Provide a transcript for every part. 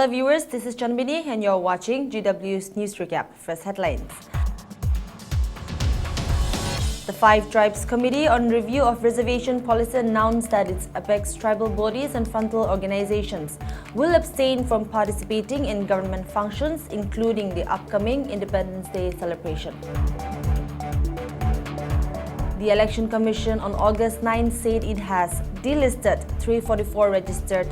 Hello viewers, this is Chanbini and you're watching GW's News Recap. First headlines. The Five Tribes Committee on Review of Reservation Policy announced that its apex tribal bodies and frontal organizations will abstain from participating in government functions, including the upcoming Independence Day celebration. The Election Commission on August 9 said it has delisted 344 registered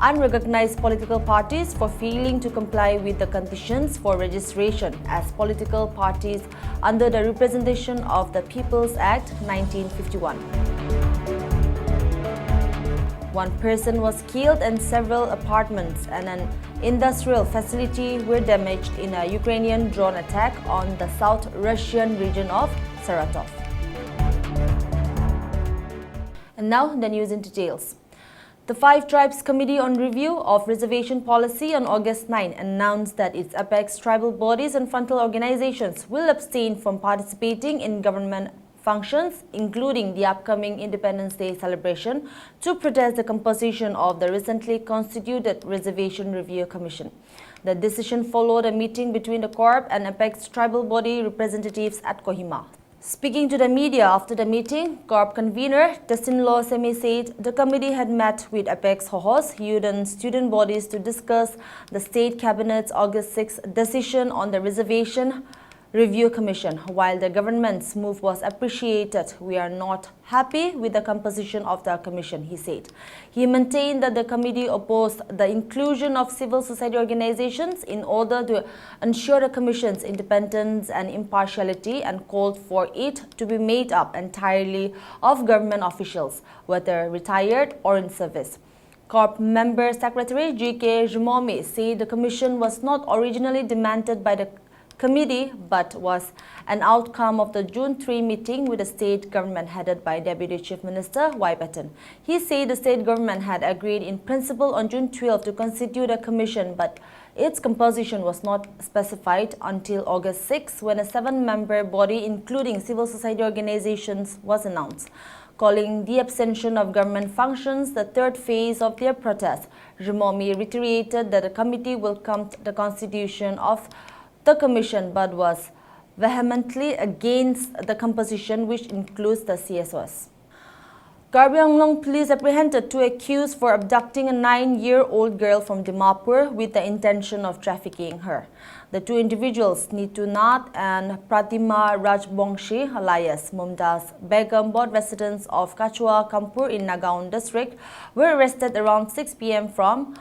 unrecognized political parties for failing to comply with the conditions for registration as political parties under the Representation of the People's Act 1951. One person was killed and several apartments and an industrial facility were damaged in a Ukrainian drone attack on the South Russian region of Saratov. And now the news in details. The Five Tribes Committee on Review of Reservation Policy on August 9 announced that its apex tribal bodies and frontal organizations will abstain from participating in government functions, including the upcoming Independence Day celebration, to protest the composition of the recently constituted Reservation Review Commission. The decision followed a meeting between the Corp and apex tribal body representatives at Kohima. Speaking to the media after the meeting, Corp convener Testinlo Semi said the committee had met with Apex Hohos, youth and student bodies to discuss the State Cabinet's August 6 decision on the Reservation Review Commission. While the government's move was appreciated, we are not happy with the composition of the commission, he said. He maintained that the committee opposed the inclusion of civil society organizations in order to ensure the commission's independence and impartiality and called for it to be made up entirely of government officials, whether retired or in service. Corp member Secretary G.K. Jumomi said the commission was not originally demanded by the committee but was an outcome of the June 3 meeting with the state government headed by Deputy Chief Minister Y. Patton. He said the state government had agreed in principle on June 12 to constitute a commission, but its composition was not specified until August 6 when a 7-member body including civil society organizations was announced. Calling the abstention of government functions the third phase of their protest, Jumomi reiterated that the committee welcomed the constitution of the commission but was vehemently against the composition, which includes the CSOs. Karbi Anglong police apprehended 2 accused for abducting a 9-year-old girl from Dimapur with the intention of trafficking her. The 2 individuals, Nitu Nath and Pratima Rajbongshi alias Mumtaz Begum, both residents of Kachua Kampur in Nagaland district, were arrested around 6 p.m. from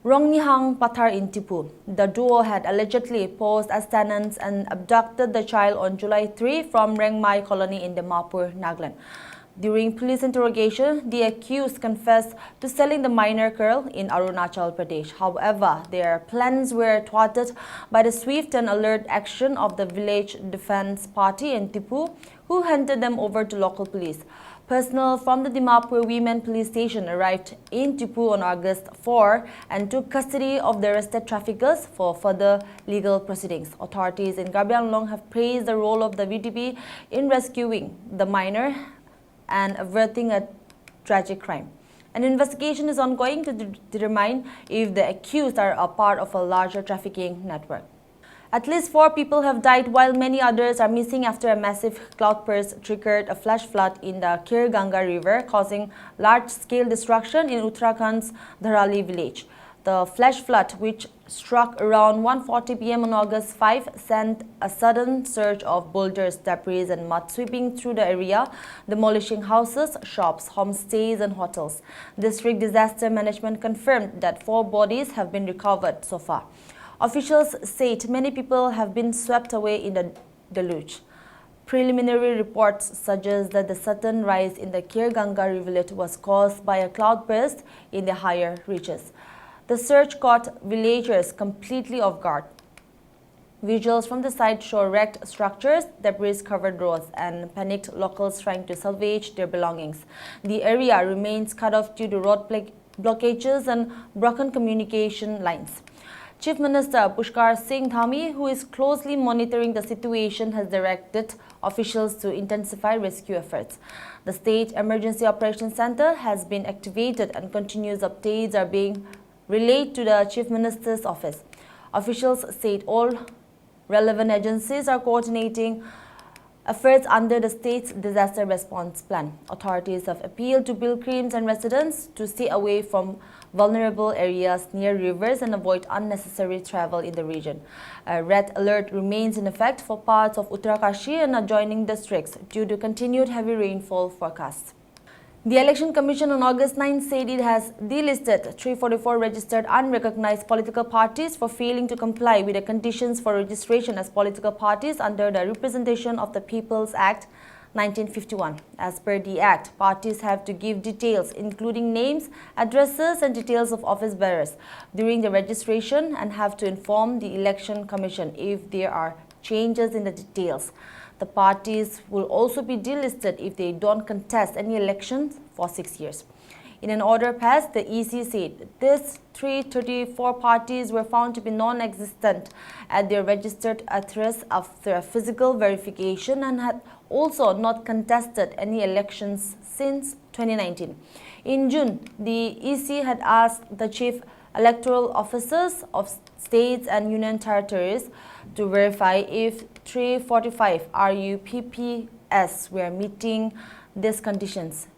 Rongnihang Pathar in Tipu. The duo had allegedly posed as tenants and abducted the child on July 3 from Rengmai colony in Dimapur, Nagaland. During police interrogation, the accused confessed to selling the minor girl in Arunachal Pradesh. However, their plans were thwarted by the swift and alert action of the village defense party in Tipu, who handed them over to local police. Personnel from the Dimapur Women Police Station arrived in Tipu on August 4 and took custody of the arrested traffickers for further legal proceedings. Authorities in Karbi Anglong have praised the role of the VTP in rescuing the minor and averting a tragic crime. An investigation is ongoing to determine if the accused are a part of a larger trafficking network. At least 4 people have died while many others are missing after a massive cloudburst triggered a flash flood in the Kir Ganga River, causing large-scale destruction in Uttarakhand's Dharali village. The flash flood, which struck around 1:40 p.m. on August 5, sent a sudden surge of boulders, debris and mud sweeping through the area, demolishing houses, shops, homestays and hotels. District Disaster Management confirmed that 4 bodies have been recovered so far. Officials said many people have been swept away in the deluge. Preliminary reports suggest that the sudden rise in the Kir Ganga rivulet was caused by a cloudburst in the higher reaches. The surge caught villagers completely off guard. Visuals from the site show wrecked structures, debris-covered roads, and panicked locals trying to salvage their belongings. The area remains cut off due to road blockages and broken communication lines. Chief Minister Pushkar Singh Dhami, who is closely monitoring the situation, has directed officials to intensify rescue efforts. The State Emergency Operations Center has been activated and continuous updates are being relayed to the Chief Minister's office. Officials said all relevant agencies are coordinating efforts under the state's disaster response plan. Authorities have appealed to pilgrims and residents to stay away from vulnerable areas near rivers and avoid unnecessary travel in the region. A red alert remains in effect for parts of Uttarakashi and adjoining districts due to continued heavy rainfall forecasts. The Election Commission on August 9 said it has delisted 344 registered unrecognized political parties for failing to comply with the conditions for registration as political parties under the Representation of the People's Act 1951. As per the Act, parties have to give details including names, addresses and details of office bearers during the registration and have to inform the Election Commission if there are changes in the details. The parties will also be delisted if they don't contest any elections for 6 years. In an order passed, the EC said these 334 parties were found to be non-existent at their registered address after a physical verification and had also not contested any elections since 2019. In June, the EC had asked the chief electoral officers of states and union territories to verify if 345 RUPPs were meeting these conditions.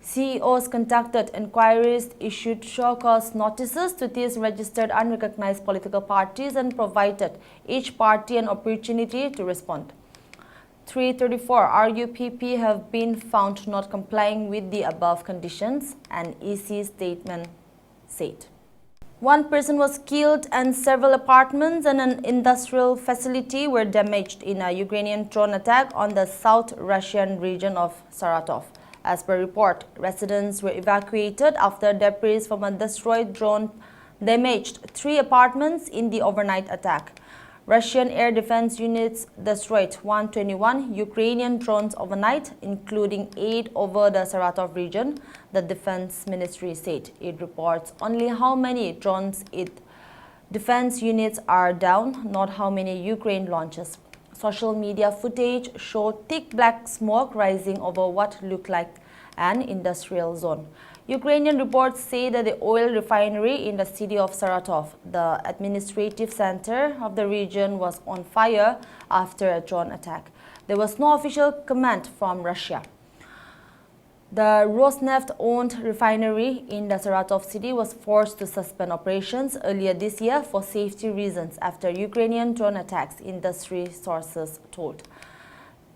CEOs conducted inquiries, issued show cause notices to these registered unrecognized political parties and provided each party an opportunity to respond. 334 RUPP have been found not complying with the above conditions, an EC statement said. One person was killed and several apartments and an industrial facility were damaged in a Ukrainian drone attack on the South Russian region of Saratov. As per report, residents were evacuated after debris from a destroyed drone damaged 3 apartments in the overnight attack. Russian air defense units destroyed 121 Ukrainian drones overnight, including 8 over the Saratov region, the defense ministry said. It reports only how many drones its defense units are down, not how many Ukraine launches. Social media footage showed thick black smoke rising over what looked like an industrial zone. Ukrainian reports say that the oil refinery in the city of Saratov, the administrative center of the region, was on fire after a drone attack. There was no official comment from Russia. The Rosneft-owned refinery in the Saratov city was forced to suspend operations earlier this year for safety reasons after Ukrainian drone attacks, industry sources told.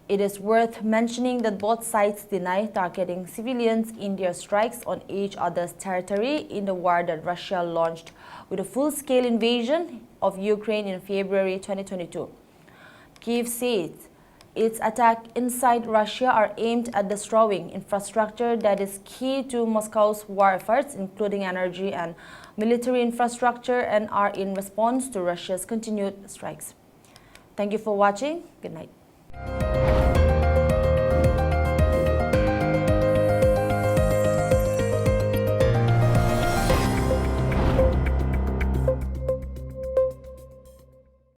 It is worth mentioning that both sides deny targeting civilians in their strikes on each other's territory in the war that Russia launched with a full-scale invasion of Ukraine in February 2022. Kyiv says its attacks inside Russia are aimed at destroying infrastructure that is key to Moscow's war efforts, including energy and military infrastructure, and are in response to Russia's continued strikes. Thank you for watching. Good night.